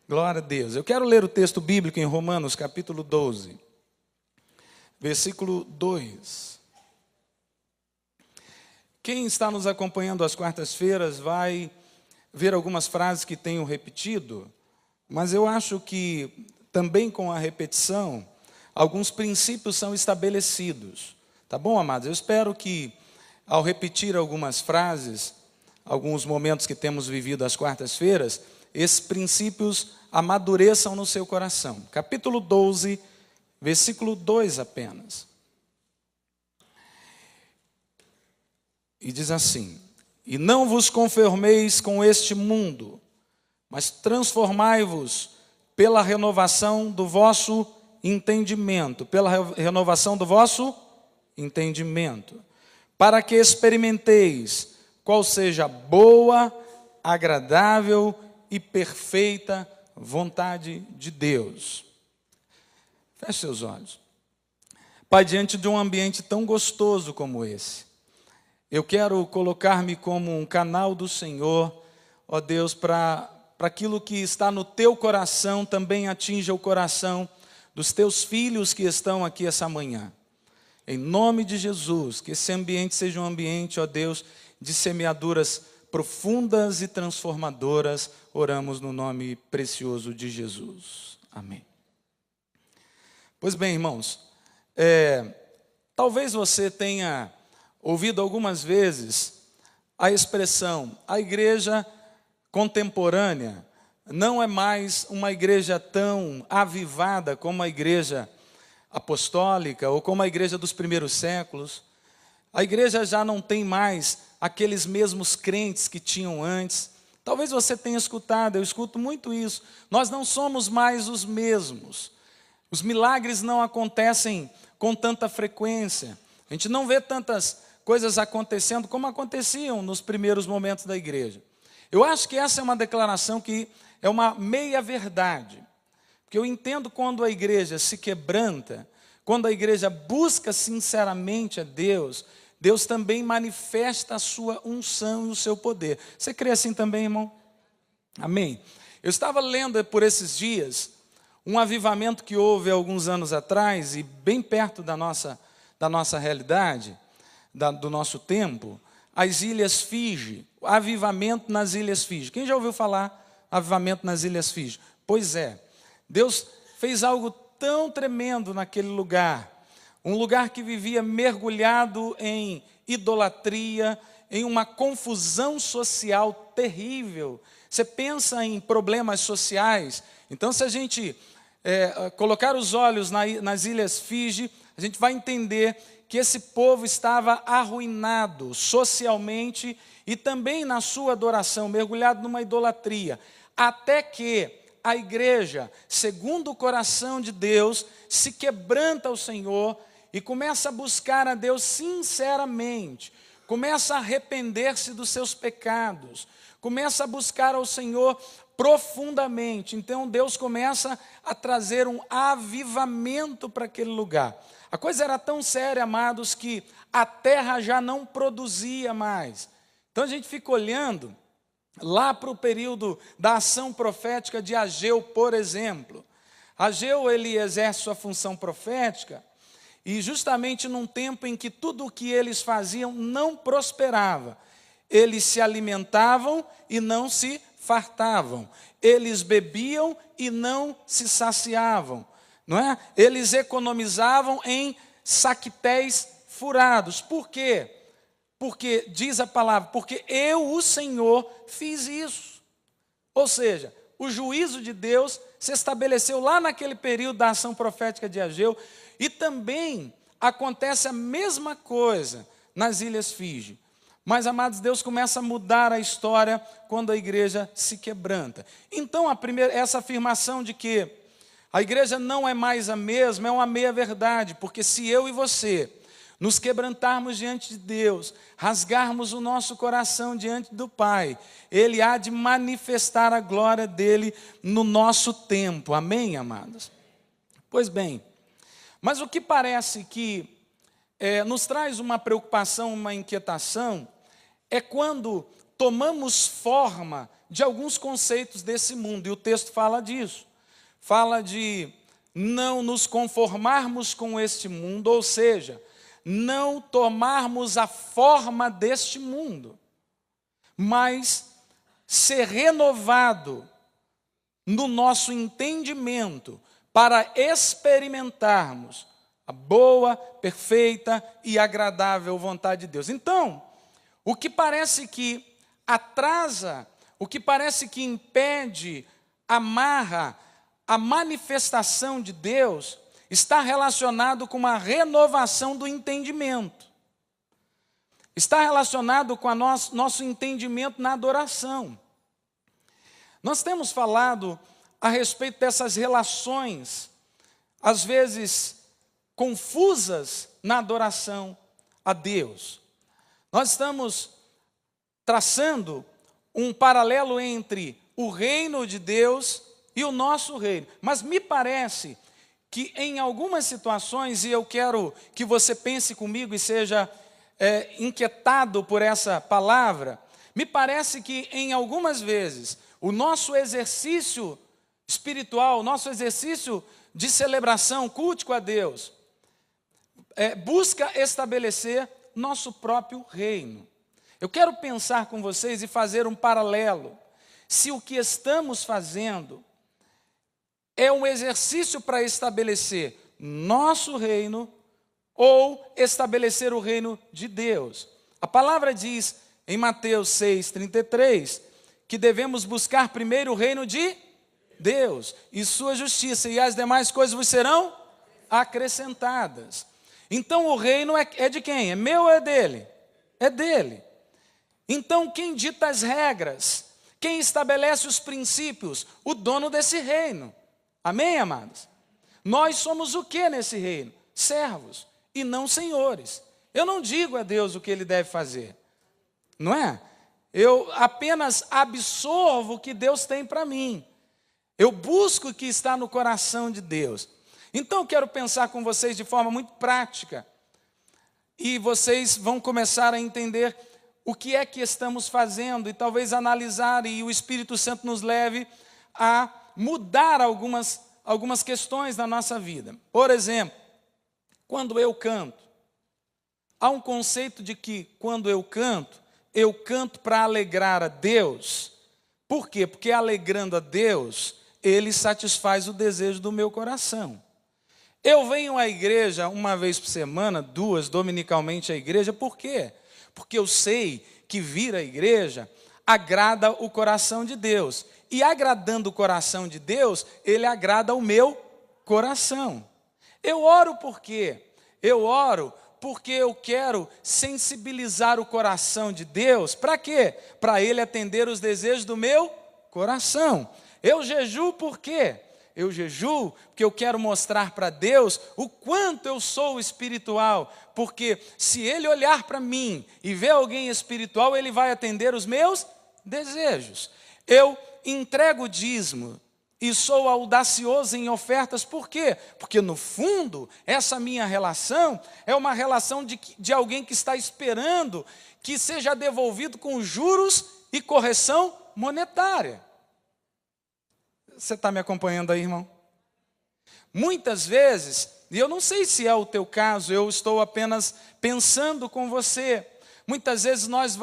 Glória a Deus. Eu quero ler o texto bíblico em Romanos, capítulo 12, versículo 2. Quem está nos acompanhando às quartas-feiras vai ver algumas frases que tenho repetido, mas eu acho que também com a repetição, alguns princípios são estabelecidos. Tá bom, amados? Eu espero que ao repetir algumas frases, alguns momentos que temos vivido às quartas-feiras, esses princípios amadureçam no seu coração. Capítulo 12, versículo 2 apenas. E diz assim: E não vos conformeis com este mundo, mas transformai-vos pela renovação do vosso entendimento. Pela renovação do vosso entendimento. Para que experimenteis qual seja a boa, agradável e perfeita vontade de Deus. Feche seus olhos. Pai, diante de um ambiente tão gostoso como esse, eu quero colocar-me como um canal do Senhor, ó Deus, para aquilo que está no teu coração também atinja o coração dos teus filhos que estão aqui essa manhã. Em nome de Jesus, que esse ambiente seja um ambiente, ó Deus, de semeaduras profundas e transformadoras, oramos no nome precioso de Jesus. Amém. Pois bem, irmãos, talvez você tenha ouvido algumas vezes a expressão, a igreja contemporânea não é mais uma igreja tão avivada como a igreja apostólica ou como a igreja dos primeiros séculos. A igreja já não tem mais aqueles mesmos crentes que tinham antes. Talvez você tenha escutado, eu escuto muito isso. Nós não somos mais os mesmos. Os milagres não acontecem com tanta frequência. A gente não vê tantas coisas acontecendo como aconteciam nos primeiros momentos da igreja. Eu acho que essa é uma declaração que é uma meia-verdade. Porque eu entendo quando a igreja se quebranta, quando a igreja busca sinceramente a Deus, Deus também manifesta a sua unção e o seu poder. Você crê assim também, irmão? Amém? Eu estava lendo por esses dias um avivamento que houve alguns anos atrás, e bem perto da nossa realidade, do nosso tempo, as Ilhas Fiji, avivamento nas Ilhas Fiji. Quem já ouviu falar avivamento nas Ilhas Fiji? Pois é, Deus fez algo tão tremendo naquele lugar. Um lugar que vivia mergulhado em idolatria, em uma confusão social terrível. Você pensa em problemas sociais. Então, se a gente colocar os olhos nas Ilhas Fiji, a gente vai entender que esse povo estava arruinado socialmente e também na sua adoração, mergulhado numa idolatria. Até que a igreja, segundo o coração de Deus, se quebranta ao Senhor e começa a buscar a Deus sinceramente, começa a arrepender-se dos seus pecados, começa a buscar ao Senhor profundamente. Então Deus começa a trazer um avivamento para aquele lugar. A coisa era tão séria, amados, que a terra já não produzia mais. Então a gente fica olhando lá para o período da ação profética de Ageu, por exemplo. Ageu, ele exerce sua função profética, e justamente num tempo em que tudo o que eles faziam não prosperava. Eles se alimentavam e não se fartavam. Eles bebiam e não se saciavam. Não é? Eles economizavam em saquetéis furados. Por quê? Porque, diz a palavra, porque eu, o Senhor, fiz isso. Ou seja, o juízo de Deus se estabeleceu lá naquele período da ação profética de Ageu, e também acontece a mesma coisa nas Ilhas Fiji. Mas, amados, Deus começa a mudar a história quando a igreja se quebranta. Então, essa afirmação de que a igreja não é mais a mesma é uma meia-verdade, porque se eu e você nos quebrantarmos diante de Deus, rasgarmos o nosso coração diante do Pai, Ele há de manifestar a glória dEle no nosso tempo. Amém, amados? Pois bem, mas o que parece que nos traz uma preocupação, uma inquietação, é quando tomamos forma de alguns conceitos desse mundo, e o texto fala disso. Fala de não nos conformarmos com este mundo, ou seja, não tomarmos a forma deste mundo, mas ser renovado no nosso entendimento para experimentarmos a boa, perfeita e agradável vontade de Deus. Então, o que parece que atrasa, o que parece que impede, amarra a manifestação de Deus, está relacionado com uma renovação do entendimento. Está relacionado com nosso entendimento na adoração. Nós temos falado a respeito dessas relações, às vezes confusas na adoração a Deus. Nós estamos traçando um paralelo entre o reino de Deus e o nosso reino. Mas me parece que em algumas situações, e eu quero que você pense comigo e seja inquietado por essa palavra, me parece que em algumas vezes o nosso exercício espiritual, o nosso exercício de celebração, culto a Deus, busca estabelecer nosso próprio reino. Eu quero pensar com vocês e fazer um paralelo. Se o que estamos fazendo é um exercício para estabelecer nosso reino ou estabelecer o reino de Deus. A palavra diz em Mateus 6,33 que devemos buscar primeiro o reino de Deus e sua justiça, e as demais coisas vos serão acrescentadas. Então o reino é de quem? É meu ou é dele? É dele. Então quem dita as regras? Quem estabelece os princípios? O dono desse reino. Amém, amados? Nós somos o que nesse reino? Servos e não senhores. Eu não digo a Deus o que Ele deve fazer, não é? Eu apenas absorvo o que Deus tem para mim. Eu busco o que está no coração de Deus. Então eu quero pensar com vocês de forma muito prática, e vocês vão começar a entender o que é que estamos fazendo, e talvez analisar, e o Espírito Santo nos leve a mudar algumas questões na nossa vida. Por exemplo, quando eu canto, há um conceito de que quando eu canto para alegrar a Deus. Por quê? Porque alegrando a Deus, Ele satisfaz o desejo do meu coração. Eu venho à igreja uma vez por semana, duas, dominicalmente à igreja, por quê? Porque eu sei que vir à igreja agrada o coração de Deus. E agradando o coração de Deus, Ele agrada o meu coração. Eu oro por quê? Eu oro porque eu quero sensibilizar o coração de Deus. Para quê? Para Ele atender os desejos do meu coração. Eu jejuo por quê? Eu jejuo porque eu quero mostrar para Deus o quanto eu sou espiritual. Porque se Ele olhar para mim e ver alguém espiritual, Ele vai atender os meus desejos. Eu entrego o dízimo e sou audacioso em ofertas, por quê? Porque no fundo, essa minha relação é uma relação de alguém que está esperando que seja devolvido com juros e correção monetária. Você está me acompanhando aí, irmão? Muitas vezes, e eu não sei se é o teu caso, eu estou apenas pensando com você. Muitas vezes nós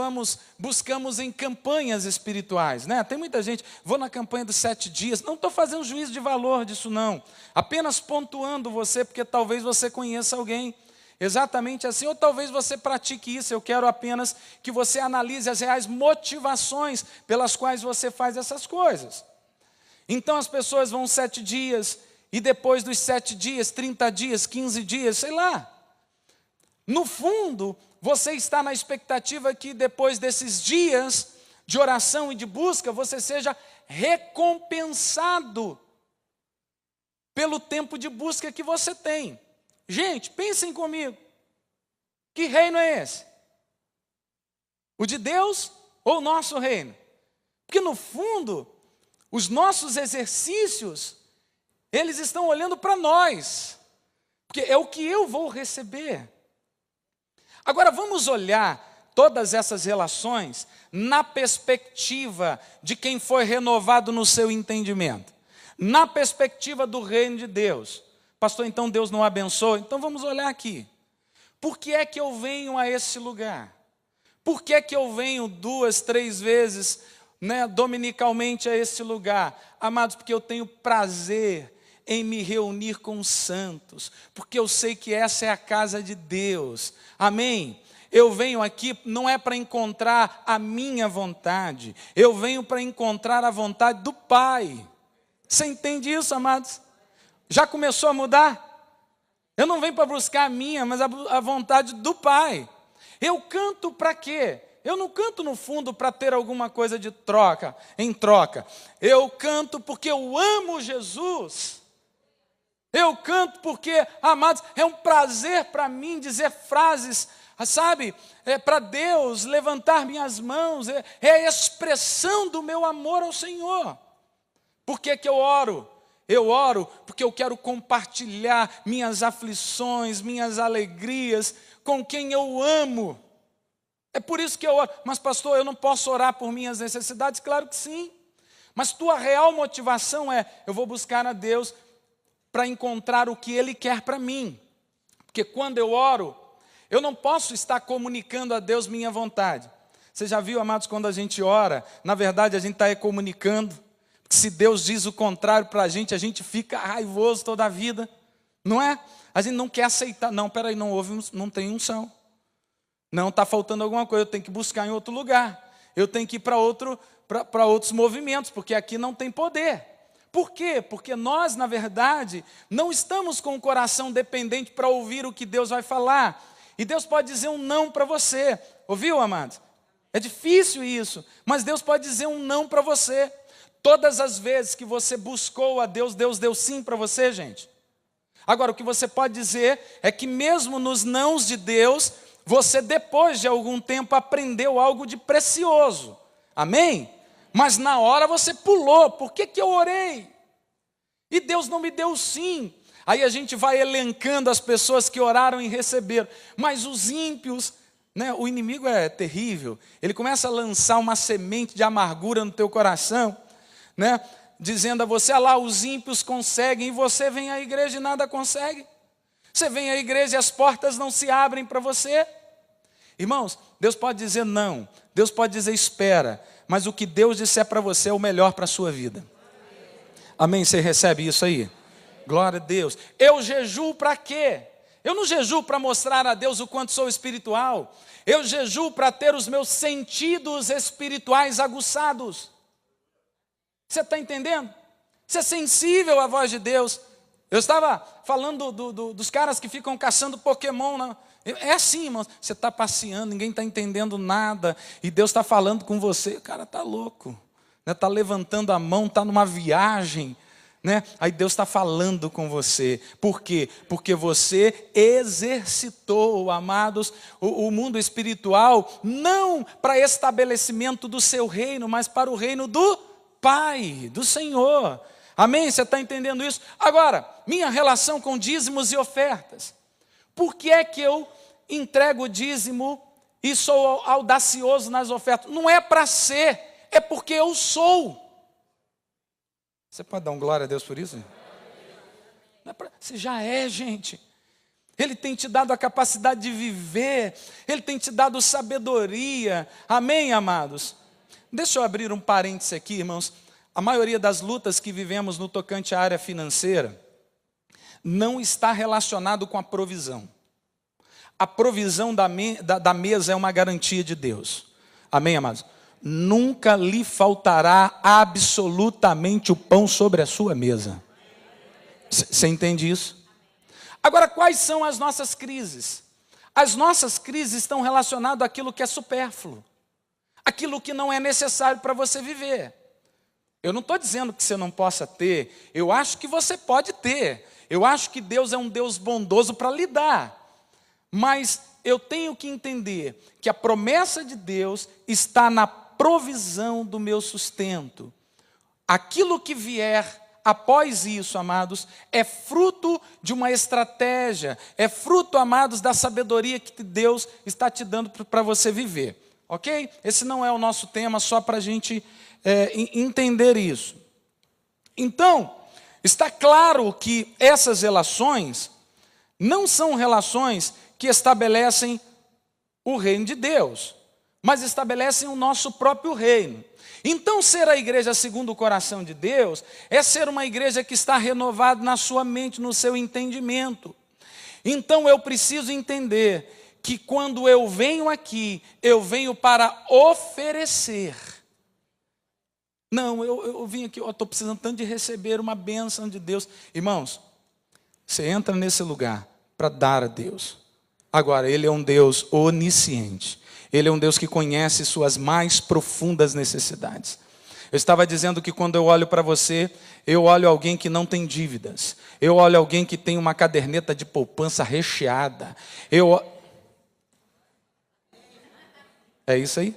buscamos em campanhas espirituais, né? Tem muita gente, vou na campanha dos 7 dias, não estou fazendo juízo de valor disso não, apenas pontuando você, porque talvez você conheça alguém exatamente assim, ou talvez você pratique isso. Eu quero apenas que você analise as reais motivações pelas quais você faz essas coisas. Então as pessoas vão 7 dias, e depois dos 7 dias, 30 dias, 15 dias, sei lá. No fundo, você está na expectativa que depois desses dias de oração e de busca, você seja recompensado pelo tempo de busca que você tem. Gente, pensem comigo. Que reino é esse? O de Deus ou o nosso reino? Porque no fundo, os nossos exercícios, eles estão olhando para nós. Porque é o que eu vou receber. Agora vamos olhar todas essas relações na perspectiva de quem foi renovado no seu entendimento, na perspectiva do reino de Deus. Pastor, então Deus não abençoa? Então vamos olhar aqui. Por que é que eu venho a esse lugar? Por que é que eu venho 2, 3 vezes, dominicalmente a esse lugar? Amados, porque eu tenho prazer em me reunir com os santos, porque eu sei que essa é a casa de Deus. Amém? Eu venho aqui não é para encontrar a minha vontade, eu venho para encontrar a vontade do Pai. Você entende isso, amados? Já começou a mudar? Eu não venho para buscar a minha, mas a vontade do Pai. Eu canto para quê? Eu não canto no fundo para ter alguma coisa de troca, em troca. Eu canto porque eu amo Jesus. Eu canto porque, amados, é um prazer para mim dizer frases, sabe? É para Deus levantar minhas mãos, é a expressão do meu amor ao Senhor. Por que que eu oro? Eu oro porque eu quero compartilhar minhas aflições, minhas alegrias com quem eu amo. É por isso que eu oro. Mas pastor, eu não posso orar por minhas necessidades? Claro que sim. Mas tua real motivação é, eu vou buscar a Deus para encontrar o que Ele quer para mim. Porque quando eu oro, eu não posso estar comunicando a Deus minha vontade. Você já viu, amados, quando a gente ora, na verdade a gente está comunicando. Porque se Deus diz o contrário para a gente fica raivoso toda a vida. Não é? A gente não quer aceitar. Não, peraí, não tem unção. Não, está faltando alguma coisa, eu tenho que buscar em outro lugar. Eu tenho que ir para outros movimentos, porque aqui não tem poder. Por quê? Porque nós, na verdade, não estamos com o coração dependente para ouvir o que Deus vai falar. E Deus pode dizer um não para você. Ouviu, amados? É difícil isso, mas Deus pode dizer um não para você. Todas as vezes que você buscou a Deus, Deus deu sim para você, gente. Agora, o que você pode dizer é que mesmo nos nãos de Deus, você depois de algum tempo aprendeu algo de precioso. Amém? Mas na hora você pulou. Por que que eu orei? E Deus não me deu sim. Aí a gente vai elencando as pessoas que oraram e receberam. Mas os ímpios, o inimigo é terrível. Ele começa a lançar uma semente de amargura no teu coração, dizendo a você, lá, os ímpios conseguem, e você vem à igreja e nada consegue. Você vem à igreja e as portas não se abrem para você. Irmãos, Deus pode dizer não, Deus pode dizer espera, mas o que Deus disser para você é o melhor para a sua vida. Amém? Você recebe isso aí? Glória a Deus. Eu jejuo para quê? Eu não jejuo para mostrar a Deus o quanto sou espiritual. Eu jejuo para ter os meus sentidos espirituais aguçados. Você está entendendo? Você é sensível à voz de Deus. Eu estava falando dos caras que ficam caçando Pokémon. É assim, irmão. Você está passeando, ninguém está entendendo nada. E Deus está falando com você. O cara está louco. Está levantando a mão, está numa viagem. Aí Deus está falando com você. Por quê? Porque você exercitou, amados, o mundo espiritual, não para estabelecimento do seu reino, mas para o reino do Pai, do Senhor. Amém? Você está entendendo isso? Agora, minha relação com dízimos e ofertas. Por que é que eu entrego o dízimo e sou audacioso nas ofertas? Não é para ser, é porque eu sou. Você pode dar um glória a Deus por isso? Não é você já é, gente. Ele tem te dado a capacidade de viver. Ele tem te dado sabedoria. Amém, amados? Deixa eu abrir um parêntese aqui, irmãos. A maioria das lutas que vivemos no tocante à área financeira não está relacionado com a provisão. A provisão da mesa é uma garantia de Deus. Amém, amados? Nunca lhe faltará absolutamente o pão sobre a sua mesa. Você entende isso? Agora, quais são as nossas crises? As nossas crises estão relacionadas àquilo que é supérfluo, aquilo que não é necessário para você viver. Eu não estou dizendo que você não possa ter, eu acho que você pode ter. Eu acho que Deus é um Deus bondoso para lhe dar. Mas eu tenho que entender que a promessa de Deus está na provisão do meu sustento. Aquilo que vier após isso, amados, é fruto de uma estratégia, é fruto, amados, da sabedoria que Deus está te dando para você viver, ok? Esse não é o nosso tema, só para a gente entender isso. Então, está claro que essas relações não são relações que estabelecem o reino de Deus, mas estabelecem o nosso próprio reino. Então, ser a igreja segundo o coração de Deus é ser uma igreja que está renovada na sua mente, no seu entendimento. Então, eu preciso entender que quando eu venho aqui, eu venho para oferecer. Não, eu vim aqui, eu estou precisando tanto de receber uma bênção de Deus. Irmãos, você entra nesse lugar para dar a Deus. Agora, Ele é um Deus onisciente. Ele é um Deus que conhece suas mais profundas necessidades. Eu estava dizendo que quando eu olho para você, eu olho alguém que não tem dívidas. Eu olho alguém que tem uma caderneta de poupança recheada. É isso aí?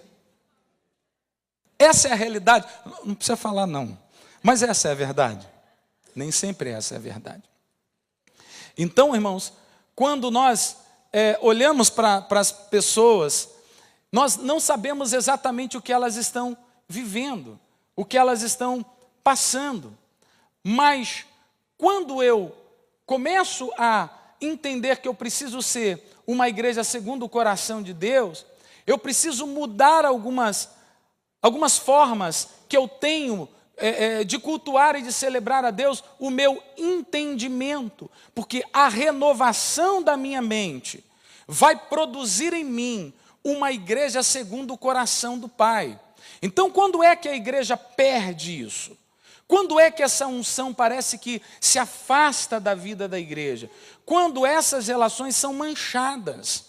Essa é a realidade. Não precisa falar não. Mas essa é a verdade. Nem sempre essa é a verdade. Então, irmãos, quando nós olhamos para as pessoas, nós não sabemos exatamente o que elas estão vivendo, o que elas estão passando. Mas quando eu começo a entender que eu preciso ser uma igreja segundo o coração de Deus, eu preciso mudar algumas formas que eu tenho de cultuar e de celebrar a Deus, o meu entendimento, porque a renovação da minha mente vai produzir em mim uma igreja segundo o coração do Pai. Então, quando é que a igreja perde isso? Quando é que essa unção parece que se afasta da vida da igreja? Quando essas relações são manchadas.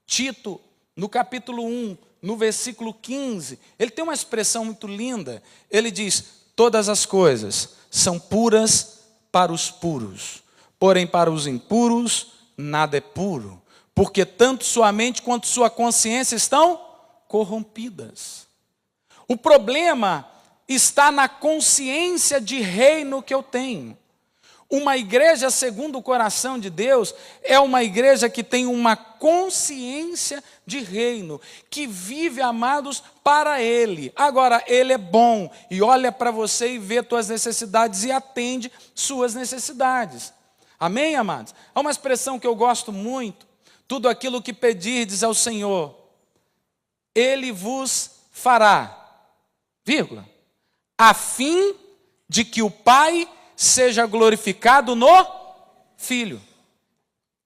Tito, no capítulo 1, no versículo 15, ele tem uma expressão muito linda. Ele diz: todas as coisas são puras para os puros, porém para os impuros nada é puro, porque tanto sua mente quanto sua consciência estão corrompidas. O problema está na consciência de reino que eu tenho. Uma igreja segundo o coração de Deus é uma igreja que tem uma consciência de reino, que vive, amados, para Ele. Agora, Ele é bom e olha para você e vê tuas necessidades e atende suas necessidades. Amém, amados? Há uma expressão que eu gosto muito: tudo aquilo que pedirdes ao Senhor, Ele vos fará, vírgula, a fim de que o Pai seja glorificado no Filho.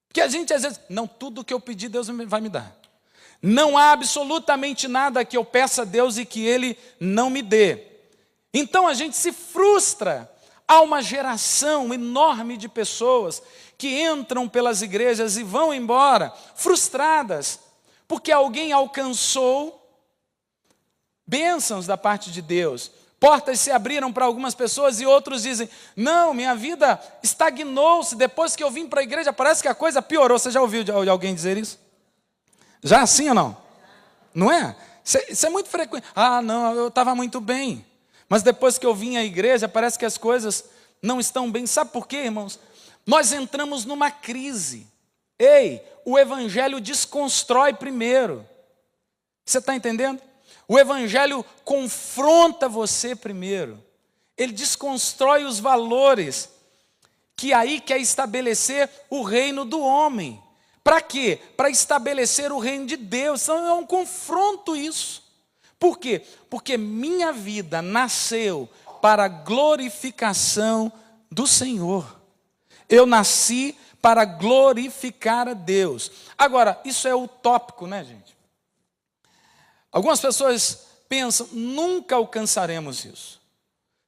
Porque a gente às vezes, não, tudo que eu pedir Deus vai me dar. Não há absolutamente nada que eu peça a Deus e que Ele não me dê. Então a gente se frustra. Há uma geração enorme de pessoas que entram pelas igrejas e vão embora frustradas, porque alguém alcançou bênçãos da parte de Deus. Portas se abriram para algumas pessoas e outros dizem: não, minha vida estagnou-se, depois que eu vim para a igreja parece que a coisa piorou. Você já ouviu de alguém dizer isso? Já assim ou não? Não é? Isso é muito frequente. Ah, não, eu estava muito bem, mas depois que eu vim à igreja parece que as coisas não estão bem. Sabe por quê, irmãos? Nós entramos numa crise. Ei, o evangelho desconstrói primeiro. Você está entendendo? O evangelho confronta você primeiro. Ele desconstrói os valores que aí quer estabelecer o reino do homem. Para quê? Para estabelecer o reino de Deus. Então é um confronto isso. Por quê? Porque minha vida nasceu para a glorificação do Senhor. Eu nasci para glorificar a Deus. Agora, isso é utópico, né, gente? Algumas pessoas pensam: nunca alcançaremos isso.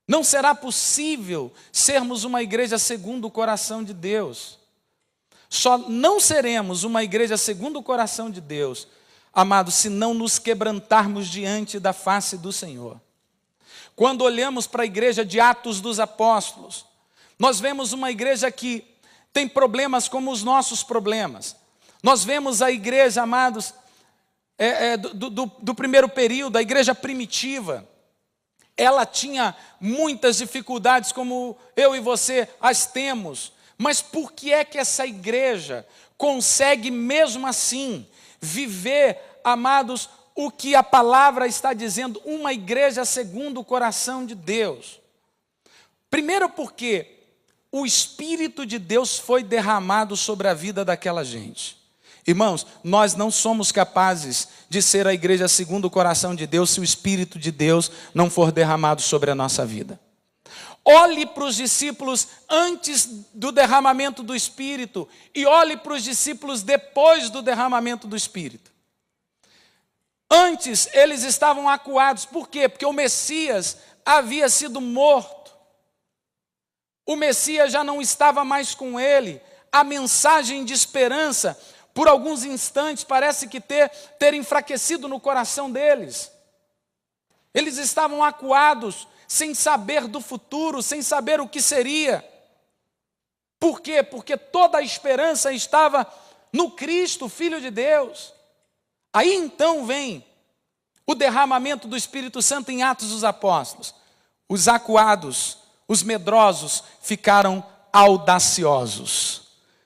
Não será possível sermos uma igreja segundo o coração de Deus. Só não seremos uma igreja segundo o coração de Deus, amados, se não nos quebrantarmos diante da face do Senhor. Quando olhamos para a igreja de Atos dos Apóstolos, nós vemos uma igreja que tem problemas como os nossos problemas. Nós vemos a igreja, amados, do primeiro período, a igreja primitiva, Ela tinha muitas dificuldades, como eu e você as temos. Mas por que é que essa igreja consegue mesmo assim viver, amados, o que a palavra está dizendo, uma igreja segundo o coração de Deus? Primeiro porque o Espírito de Deus foi derramado sobre a vida daquela gente. Irmãos, nós não somos capazes de ser a igreja segundo o coração de Deus se o Espírito de Deus não for derramado sobre a nossa vida. Olhe para os discípulos antes do derramamento do Espírito e olhe para os discípulos depois do derramamento do Espírito. Antes eles estavam acuados, por quê? Porque o Messias havia sido morto. O Messias já não estava mais com ele. A mensagem de esperança, por alguns instantes, parece que ter enfraquecido no coração deles. Eles estavam acuados, sem saber do futuro, sem saber o que seria. Por quê? Porque toda a esperança estava no Cristo, Filho de Deus. Aí então vem o derramamento do Espírito Santo em Atos dos Apóstolos. Os acuados, os medrosos ficaram audaciosos.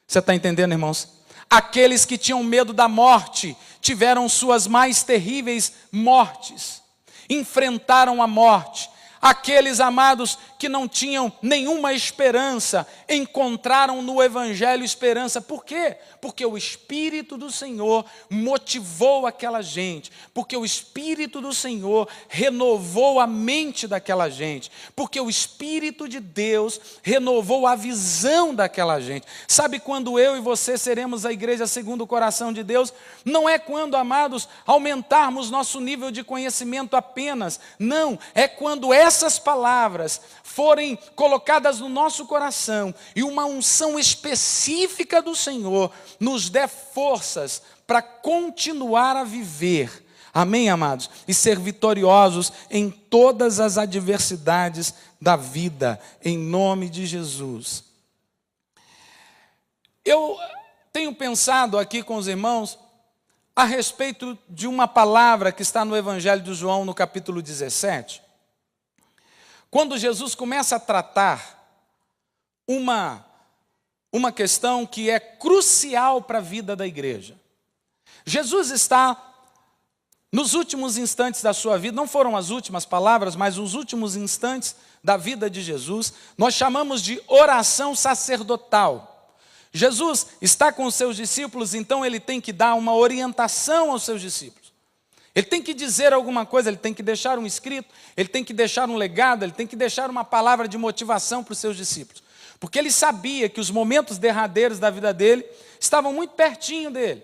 Você está entendendo, irmãos? Aqueles que tinham medo da morte tiveram suas mais terríveis mortes. Enfrentaram a morte. Aqueles, amados, que não tinham nenhuma esperança, encontraram no Evangelho esperança. Por quê? Porque o Espírito do Senhor motivou aquela gente. Porque o Espírito do Senhor renovou a mente daquela gente. Porque o Espírito de Deus renovou a visão daquela gente. Sabe quando eu e você seremos a igreja segundo o coração de Deus? Não é quando, amados, aumentarmos nosso nível de conhecimento apenas. Não, é quando essas palavras forem colocadas no nosso coração e uma unção específica do Senhor nos dê forças para continuar a viver, amém, amados? E ser vitoriosos em todas as adversidades da vida, em nome de Jesus. Eu tenho pensado aqui com os irmãos a respeito de uma palavra que está no Evangelho de João, no capítulo 17. Quando Jesus começa a tratar uma questão que é crucial para a vida da igreja. Jesus está nos últimos instantes da sua vida, não foram as últimas palavras, mas os últimos instantes da vida de Jesus, nós chamamos de oração sacerdotal. Jesus está com os seus discípulos, então ele tem que dar uma orientação aos seus discípulos. Ele tem que dizer alguma coisa, ele tem que deixar um escrito, ele tem que deixar um legado, ele tem que deixar uma palavra de motivação para os seus discípulos. Porque ele sabia que os momentos derradeiros da vida dele estavam muito pertinho dele.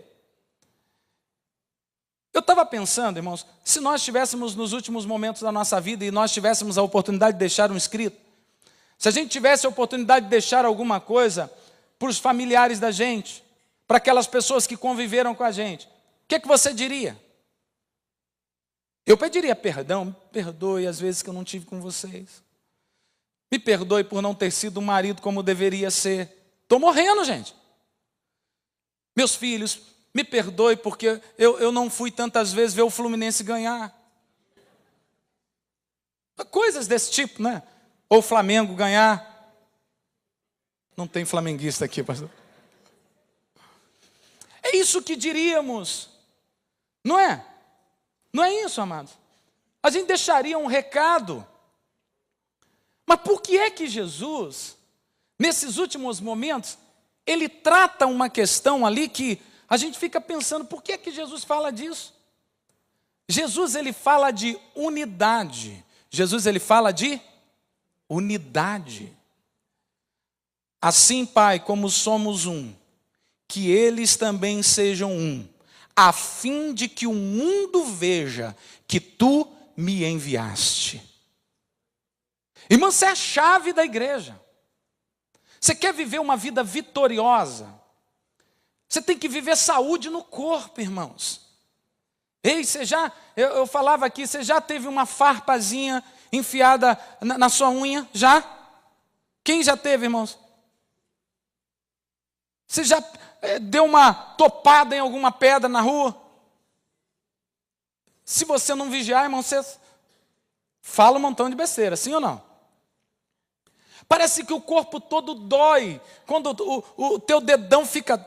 Eu estava pensando, irmãos, se nós estivéssemos nos últimos momentos da nossa vida e nós tivéssemos a oportunidade de deixar um escrito, se a gente tivesse a oportunidade de deixar alguma coisa para os familiares da gente, para aquelas pessoas que conviveram com a gente, o que você diria? Eu pediria perdão, me perdoe as vezes que eu não tive com vocês. Me perdoe por não ter sido um marido como deveria ser. Estou morrendo, gente. Meus filhos, me perdoe porque eu não fui tantas vezes ver o Fluminense ganhar. Coisas desse tipo, né? Ou o Flamengo ganhar. Não tem flamenguista aqui, pastor. É isso que diríamos, não é? Não é isso, amados? A gente deixaria um recado. Mas por que é que Jesus, nesses últimos momentos, ele trata uma questão ali que a gente fica pensando, por que é que Jesus fala disso? Jesus, ele fala de unidade. Jesus, ele fala de unidade. Assim, Pai, como somos um, que eles também sejam um, a fim de que o mundo veja que tu me enviaste. Irmão, você é a chave da igreja. Você quer viver uma vida vitoriosa? Você tem que viver saúde no corpo, irmãos. Ei, eu falava aqui, você já teve uma farpazinha enfiada na sua unha? Já? Quem já teve, irmãos? Você já deu uma topada em alguma pedra na rua? Se você não vigiar, irmão, você fala um montão de besteira, sim ou não? Parece que o corpo todo dói quando o teu dedão fica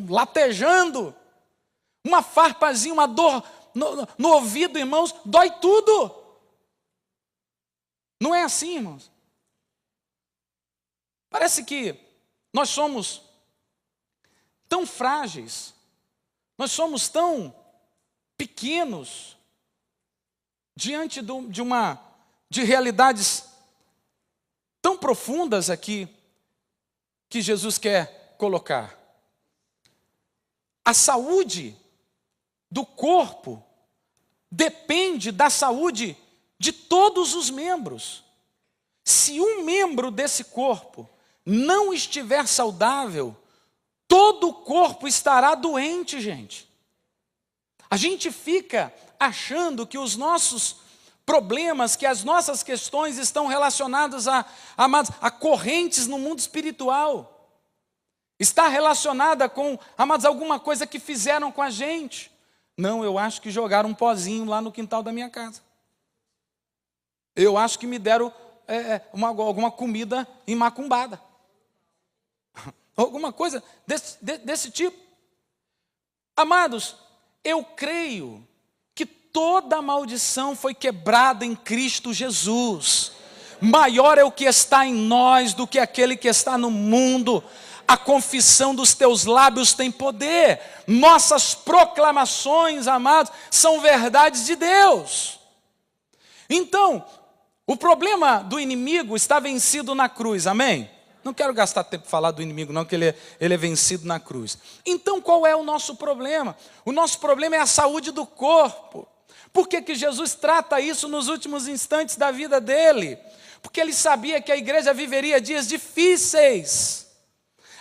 latejando. Uma farpazinha, uma dor no ouvido, irmãos, dói tudo. Não é assim, irmãos? Parece que nós somos tão frágeis, nós somos tão pequenos diante de realidades tão profundas aqui que Jesus quer colocar. A saúde do corpo depende da saúde de todos os membros. Se um membro desse corpo não estiver saudável, todo o corpo estará doente, gente. A gente fica achando que os nossos problemas, que as nossas questões estão relacionadas a correntes no mundo espiritual. Está relacionada com, amados, alguma coisa que fizeram com a gente. Não, eu acho que jogaram um pozinho lá no quintal da minha casa. Eu acho que me deram alguma comida imacumbada. Alguma coisa desse tipo. Amados, eu creio que toda maldição foi quebrada em Cristo Jesus. Maior é o que está em nós do que aquele que está no mundo. A confissão dos teus lábios tem poder. Nossas proclamações, amados, são verdades de Deus. Então, o problema do inimigo está vencido na cruz, amém? Não quero gastar tempo para falar do inimigo não, que ele é vencido na cruz. Então qual é o nosso problema? O nosso problema é a saúde do corpo. Por que Jesus trata isso nos últimos instantes da vida dele? Porque ele sabia que a igreja viveria dias difíceis.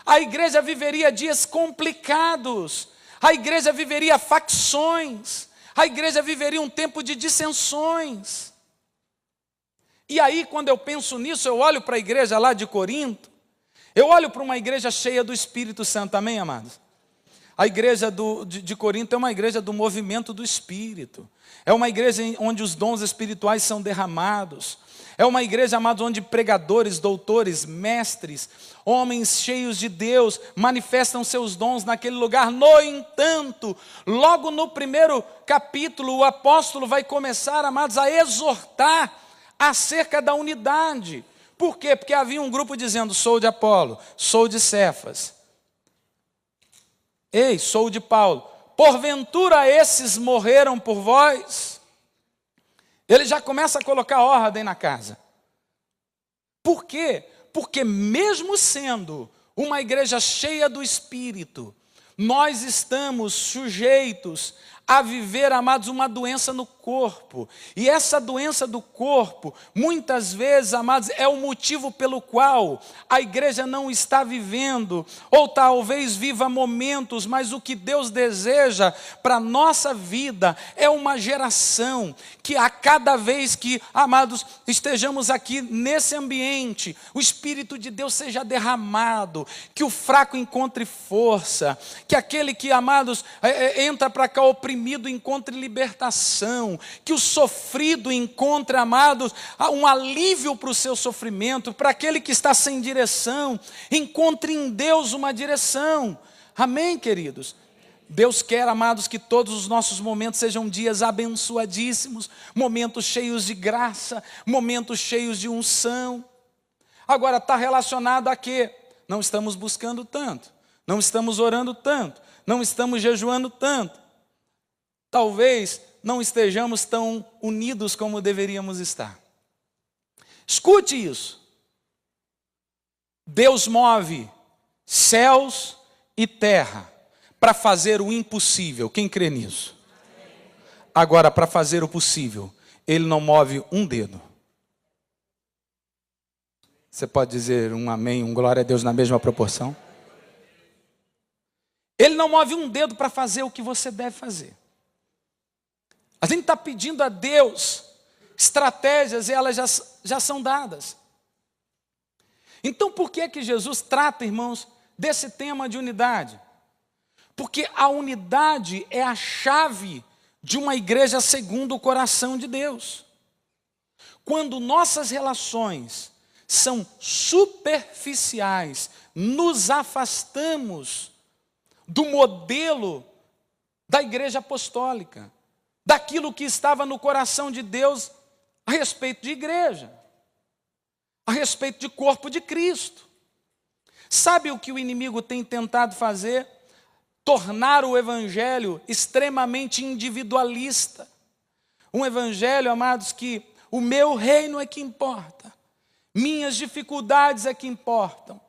A igreja viveria dias complicados. A igreja viveria facções. A igreja viveria um tempo de dissensões. E aí, quando eu penso nisso, eu olho para a igreja lá de Corinto, eu olho para uma igreja cheia do Espírito Santo, amém, amados? A igreja de Corinto é uma igreja do movimento do Espírito, é uma igreja onde os dons espirituais são derramados, é uma igreja, amados, onde pregadores, doutores, mestres, homens cheios de Deus, manifestam seus dons naquele lugar. No entanto, logo no primeiro capítulo, o apóstolo vai começar, amados, a exortar acerca da unidade. Por quê? Porque havia um grupo dizendo, sou de Apolo, sou de Cefas. Ei, sou de Paulo. Porventura esses morreram por vós? Ele já começa a colocar ordem na casa. Por quê? Porque mesmo sendo uma igreja cheia do Espírito, nós estamos sujeitos a viver, amados, uma doença no corpo. E essa doença do corpo, muitas vezes, amados, é o motivo pelo qual a igreja não está vivendo, ou talvez viva momentos, mas o que Deus deseja para a nossa vida é uma geração que a cada vez que, amados, estejamos aqui nesse ambiente, o Espírito de Deus seja derramado, que o fraco encontre força, que aquele que, amados, entra para cá oprimido encontre libertação, que o sofrido encontre, amados, um alívio para o seu sofrimento, para aquele que está sem direção, encontre em Deus uma direção. Amém, queridos? Deus quer, amados, que todos os nossos momentos sejam dias abençoadíssimos, momentos cheios de graça, momentos cheios de unção. Agora, está relacionado a quê? Não estamos buscando tanto, não estamos orando tanto, não estamos jejuando tanto. Talvez não estejamos tão unidos como deveríamos estar. Escute isso. Deus move céus e terra para fazer o impossível. Quem crê nisso? Agora, para fazer o possível, Ele não move um dedo. Você pode dizer um amém, um glória a Deus na mesma proporção? Ele não move um dedo para fazer o que você deve fazer. A gente está pedindo a Deus estratégias e elas já são dadas. Então por que Jesus trata, irmãos, desse tema de unidade? Porque a unidade é a chave de uma igreja segundo o coração de Deus. Quando nossas relações são superficiais, nos afastamos do modelo da igreja apostólica, daquilo que estava no coração de Deus a respeito de igreja, a respeito de corpo de Cristo. Sabe o que o inimigo tem tentado fazer? Tornar o evangelho extremamente individualista. Um evangelho, amados, que o meu reino é que importa, minhas dificuldades é que importam,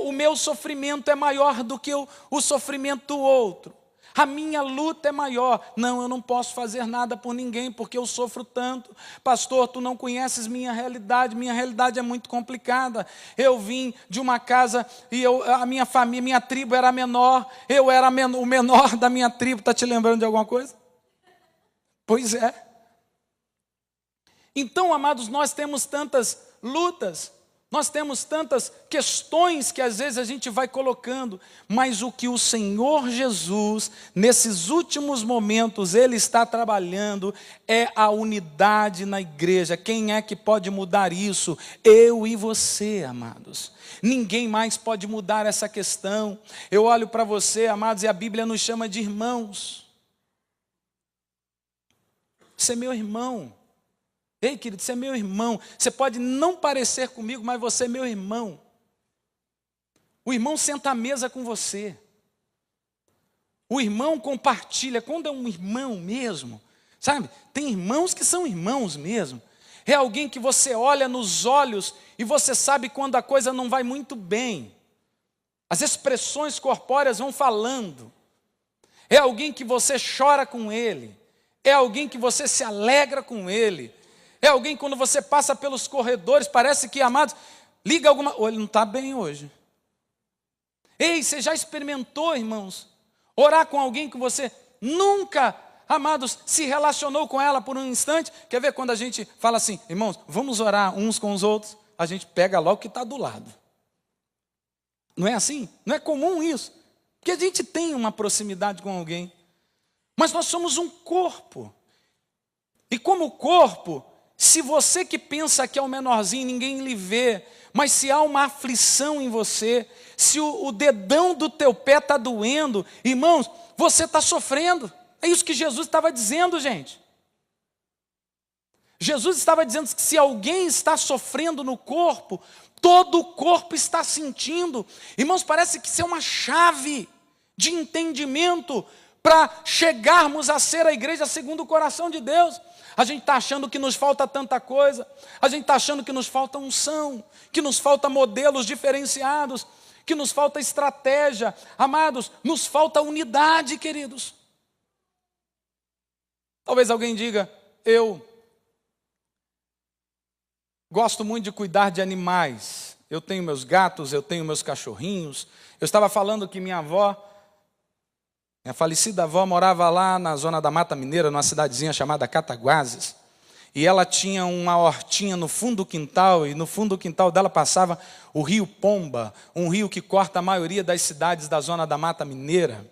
o meu sofrimento é maior do que o sofrimento do outro, a minha luta é maior. Não, eu não posso fazer nada por ninguém, porque eu sofro tanto. Pastor, tu não conheces minha realidade é muito complicada. Eu vim de uma casa e a minha família, minha tribo era menor, eu era o menor da minha tribo. Está te lembrando de alguma coisa? Pois é. Então, amados, nós temos tantas lutas, nós temos tantas questões que às vezes a gente vai colocando, mas o que o Senhor Jesus, nesses últimos momentos, Ele está trabalhando é a unidade na igreja. Quem é que pode mudar isso? Eu e você, amados. Ninguém mais pode mudar essa questão. Eu olho para você, amados, e a Bíblia nos chama de irmãos. Você é meu irmão. Ei, querido, você é meu irmão. Você pode não parecer comigo, mas você é meu irmão. O irmão senta à mesa com você. O irmão compartilha. Quando é um irmão mesmo, sabe? Tem irmãos que são irmãos mesmo. É alguém que você olha nos olhos e você sabe quando a coisa não vai muito bem. As expressões corpóreas vão falando. É alguém que você chora com ele. É alguém que você se alegra com ele. É alguém quando você passa pelos corredores, parece que, amados, liga alguma... Ele não está bem hoje. Ei, você já experimentou, irmãos, orar com alguém que você nunca, amados, se relacionou com ela por um instante? Quer ver quando a gente fala assim, irmãos, vamos orar uns com os outros? A gente pega logo o que está do lado. Não é assim? Não é comum isso? Porque a gente tem uma proximidade com alguém. Mas nós somos um corpo. E como corpo... Se você que pensa que é o menorzinho, ninguém lhe vê, mas se há uma aflição em você, se o dedão do teu pé está doendo, irmãos, você está sofrendo. É isso que Jesus estava dizendo, gente. Jesus estava dizendo que se alguém está sofrendo no corpo, todo o corpo está sentindo. Irmãos, parece que isso é uma chave de entendimento para chegarmos a ser a igreja segundo o coração de Deus. A gente está achando que nos falta tanta coisa, a gente está achando que nos falta unção, que nos falta modelos diferenciados, que nos falta estratégia. Amados, nos falta unidade, queridos. Talvez alguém diga, eu gosto muito de cuidar de animais. Eu tenho meus gatos, eu tenho meus cachorrinhos. Eu estava falando que minha falecida avó morava lá na zona da Mata Mineira, numa cidadezinha chamada Cataguases. E ela tinha uma hortinha no fundo do quintal, e no fundo do quintal dela passava o rio Pomba, um rio que corta a maioria das cidades da zona da Mata Mineira.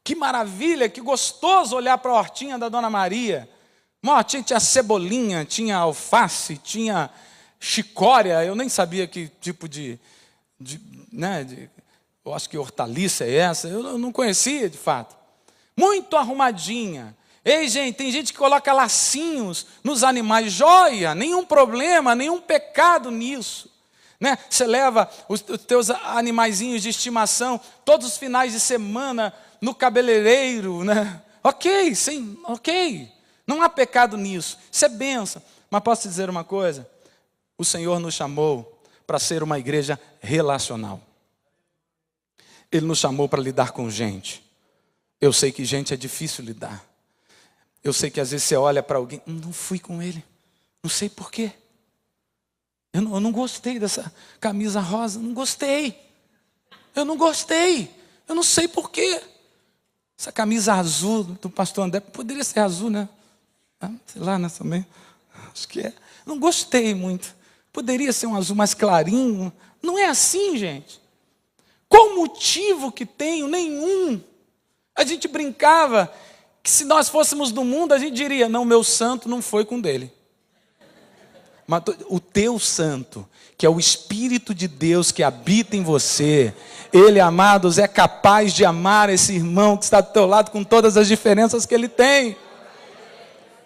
Que maravilha, que gostoso olhar para a hortinha da Dona Maria. Uma hortinha tinha cebolinha, tinha alface, tinha chicória, eu nem sabia que tipo eu acho que hortaliça é essa, eu não conhecia de fato. Muito arrumadinha. Ei, gente, tem gente que coloca lacinhos nos animais, joia, nenhum problema, nenhum pecado nisso. Né? Você leva os teus animaizinhos de estimação todos os finais de semana no cabeleireiro, né? Ok, sim, ok. Não há pecado nisso, isso é bênção. Mas posso te dizer uma coisa? O Senhor nos chamou para ser uma igreja relacional. Ele nos chamou para lidar com gente. Eu sei que gente é difícil lidar. Eu sei que às vezes você olha para alguém, não fui com ele, não sei por quê. Eu não gostei dessa camisa rosa, não gostei. Eu não gostei, eu não sei por quê. Essa camisa azul do pastor André, poderia ser azul, né? Sei lá, né, também. Acho que é. Não gostei muito. Poderia ser um azul mais clarinho. Não é assim, gente. Qual motivo que tenho? Nenhum. A gente brincava que se nós fôssemos do mundo, a gente diria, não, meu santo não foi com dele. Mas o teu santo, que é o Espírito de Deus que habita em você, ele, amados, é capaz de amar esse irmão que está do teu lado com todas as diferenças que ele tem.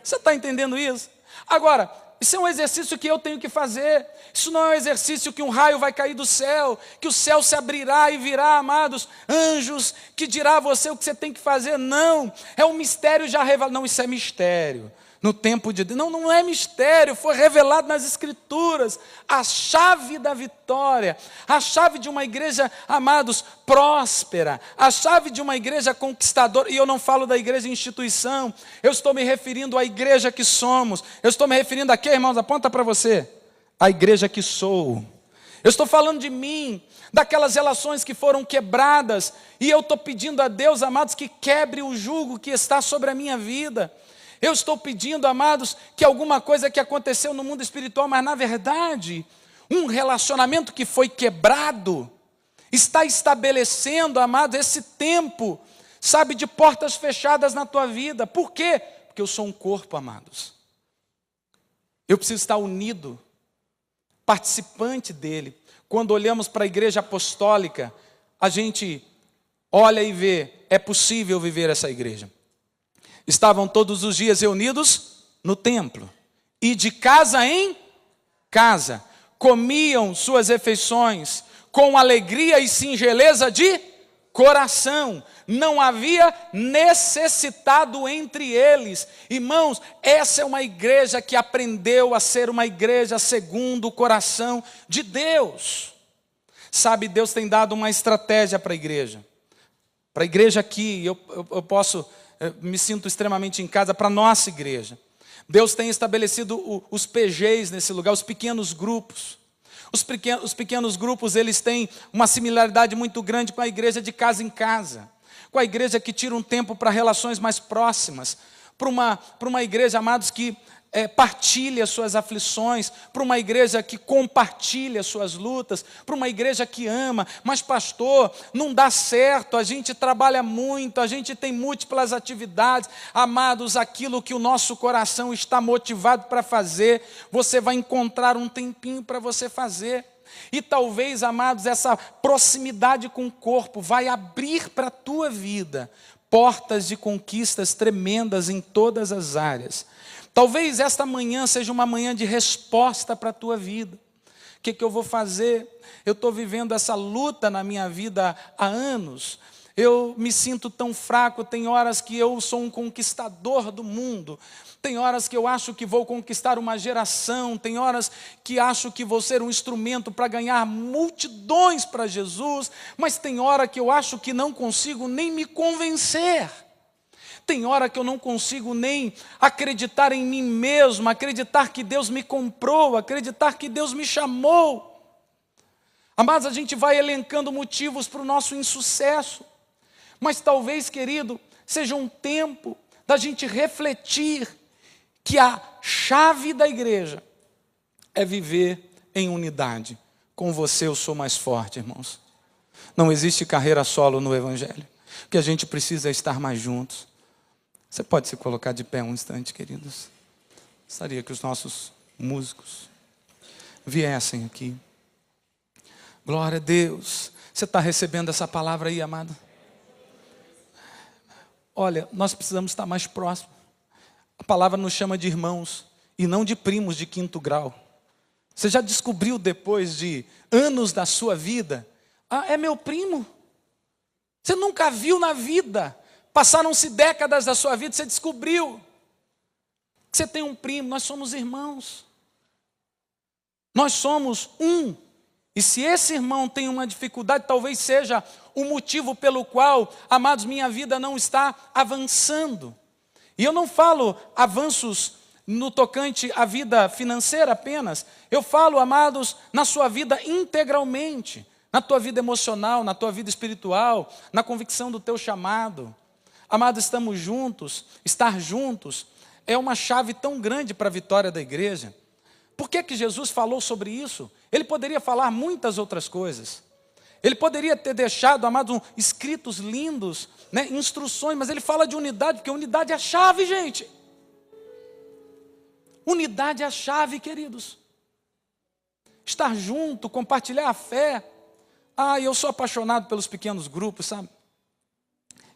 Você está entendendo isso? Agora, isso é um exercício que eu tenho que fazer. Isso não é um exercício que um raio vai cair do céu, que o céu se abrirá e virá, amados, anjos, que dirá a você o que você tem que fazer. Não, é um mistério já revelado. Não, isso é mistério. No tempo de Deus. Não, não é mistério, foi revelado nas Escrituras. A chave da vitória, a chave de uma igreja, amados, próspera, a chave de uma igreja conquistadora. E eu não falo da igreja instituição, eu estou me referindo à igreja que somos. Eu estou me referindo a quê, irmãos? Aponta para você. A igreja que sou. Eu estou falando de mim, daquelas relações que foram quebradas, e eu estou pedindo a Deus, amados, que quebre o jugo que está sobre a minha vida. Eu estou pedindo, amados, que alguma coisa que aconteceu no mundo espiritual, mas na verdade, um relacionamento que foi quebrado, está estabelecendo, amados, esse tempo, sabe, de portas fechadas na tua vida. Por quê? Porque eu sou um corpo, amados. Eu preciso estar unido, participante dele. Quando olhamos para a igreja apostólica, a gente olha e vê, é possível viver essa igreja. Estavam todos os dias reunidos no templo, e de casa em casa, comiam suas refeições com alegria e singeleza de coração. Não havia necessitado entre eles. Irmãos, essa é uma igreja que aprendeu a ser uma igreja segundo o coração de Deus. Sabe, Deus tem dado uma estratégia para a igreja. Para a igreja aqui, eu me sinto extremamente em casa, para a nossa igreja. Deus tem estabelecido os PGs nesse lugar, os pequenos grupos. Os pequenos grupos, eles têm uma similaridade muito grande com a igreja de casa em casa. Com a igreja que tira um tempo para relações mais próximas. Para uma igreja, amados, que partilha suas aflições, para uma igreja que compartilha suas lutas, para uma igreja que ama. Mas pastor, não dá certo, a gente trabalha muito, a gente tem múltiplas atividades. Amados, aquilo que o nosso coração está motivado para fazer, você vai encontrar um tempinho para você fazer. E talvez, amados, essa proximidade com o corpo vai abrir para a tua vida portas de conquistas tremendas em todas as áreas. Talvez esta manhã seja uma manhã de resposta para a tua vida. O que eu vou fazer? Eu estou vivendo essa luta na minha vida há anos. Eu me sinto tão fraco, tem horas que eu sou um conquistador do mundo. Tem horas que eu acho que vou conquistar uma geração. Tem horas que acho que vou ser um instrumento para ganhar multidões para Jesus. Mas tem hora que eu acho que não consigo nem me convencer. Tem hora que eu não consigo nem acreditar em mim mesmo, acreditar que Deus me comprou, acreditar que Deus me chamou. Amados, a gente vai elencando motivos para o nosso insucesso. Mas talvez, querido, seja um tempo da gente refletir que a chave da igreja é viver em unidade. Com você eu sou mais forte, irmãos. Não existe carreira solo no Evangelho. O que a gente precisa é estar mais juntos. Você pode se colocar de pé um instante, queridos? Gostaria que os nossos músicos viessem aqui. Glória a Deus. Você está recebendo essa palavra aí, amado? Olha, nós precisamos estar mais próximos. A palavra nos chama de irmãos e não de primos de quinto grau. Você já descobriu depois de anos da sua vida? Ah, é meu primo? Você nunca viu na vida. Passaram-se décadas da sua vida, você descobriu que você tem um primo. Nós somos irmãos. Nós somos um. E se esse irmão tem uma dificuldade, talvez seja o motivo pelo qual, amados, minha vida não está avançando. E eu não falo avanços no tocante à vida financeira apenas. Eu falo, amados, na sua vida integralmente. Na tua vida emocional, na tua vida espiritual, na convicção do teu chamado. Amados, estamos juntos, estar juntos é uma chave tão grande para a vitória da igreja. Por que Jesus falou sobre isso? Ele poderia falar muitas outras coisas. Ele poderia ter deixado, amados, escritos lindos, né, instruções, mas ele fala de unidade, porque unidade é a chave, gente. Unidade é a chave, queridos. estar junto, compartilhar a fé. Eu sou apaixonado pelos pequenos grupos, sabe?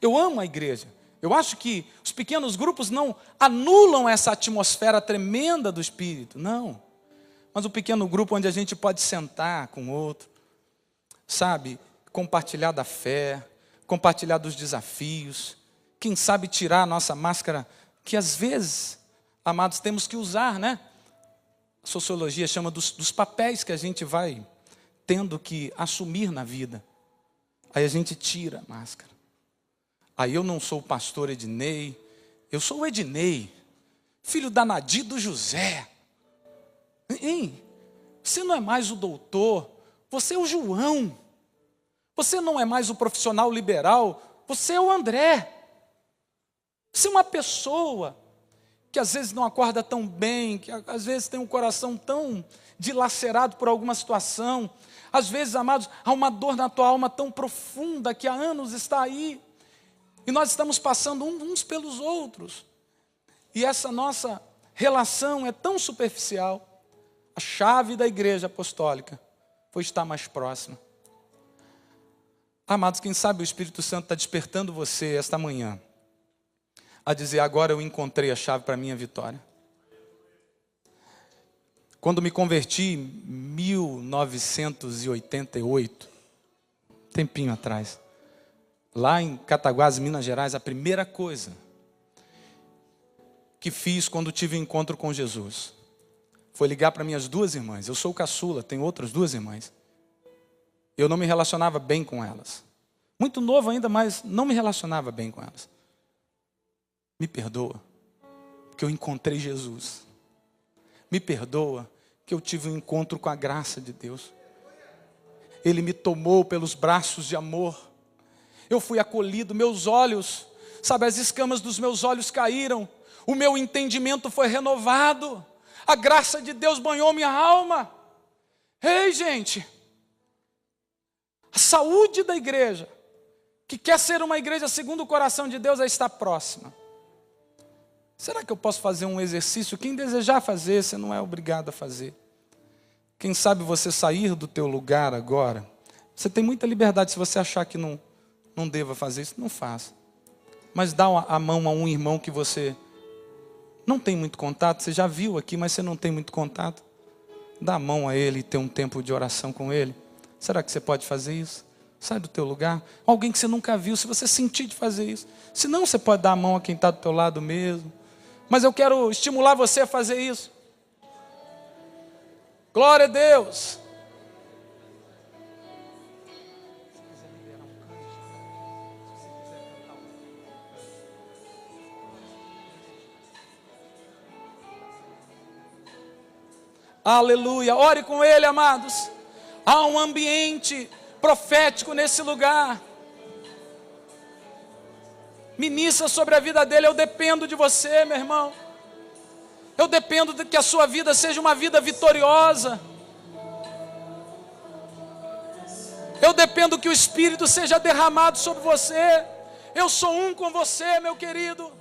Eu amo a igreja. Eu acho que os pequenos grupos não anulam essa atmosfera tremenda do Espírito, não. Mas o pequeno grupo onde a gente pode sentar com o outro, sabe? Compartilhar da fé, compartilhar dos desafios, quem sabe tirar a nossa máscara, que às vezes, amados, temos que usar, né? A sociologia chama dos papéis que a gente vai tendo que assumir na vida. Aí a gente tira a máscara. Aí eu não sou o pastor Ednei, eu sou o Ednei, filho da Nadir do José. Hein? Você não é mais o doutor, você é o João. Você não é mais o profissional liberal, você é o André. Você é uma pessoa que às vezes não acorda tão bem, que às vezes tem um coração tão dilacerado por alguma situação. Às vezes, amados, há uma dor na tua alma tão profunda que há anos está aí. E nós estamos passando uns pelos outros. E essa nossa relação é tão superficial. A chave da igreja apostólica foi estar mais próxima. Amados, quem sabe o Espírito Santo está despertando você esta manhã a dizer: agora eu encontrei a chave para a minha vitória. Quando me converti em 1988, tempinho atrás, lá em Cataguases, Minas Gerais, a primeira coisa que fiz quando tive um encontro com Jesus foi ligar para minhas duas irmãs. Eu sou o caçula, tenho outras duas irmãs. Eu não me relacionava bem com elas. Muito novo ainda, mas não me relacionava bem com elas. Me perdoa, porque eu encontrei Jesus. Me perdoa, que eu tive um encontro com a graça de Deus. Ele me tomou pelos braços de amor. Eu fui acolhido, meus olhos, sabe, as escamas dos meus olhos caíram. O meu entendimento foi renovado. A graça de Deus banhou minha alma. Ei, gente, a saúde da igreja, que quer ser uma igreja segundo o coração de Deus, é estar próxima. Será que eu posso fazer um exercício? Quem desejar fazer, você não é obrigado a fazer. Quem sabe você sair do teu lugar agora, você tem muita liberdade. Se você achar que não deva fazer isso, não faça. Mas dá a mão a um irmão que você não tem muito contato, você já viu aqui, mas você não tem muito contato. Dá a mão a ele e ter um tempo de oração com ele. Será que você pode fazer isso? Sai do teu lugar. Alguém que você nunca viu, se você sentir de fazer isso. Se não, você pode dar a mão a quem está do teu lado mesmo. Mas eu quero estimular você a fazer isso. Glória a Deus. Aleluia. Ore com ele, amados. Há um ambiente profético nesse lugar. Ministra sobre a vida dele. Eu dependo de você, meu irmão. Eu dependo de que a sua vida seja uma vida vitoriosa. Eu dependo que o Espírito seja derramado sobre você. Eu sou um com você, meu querido.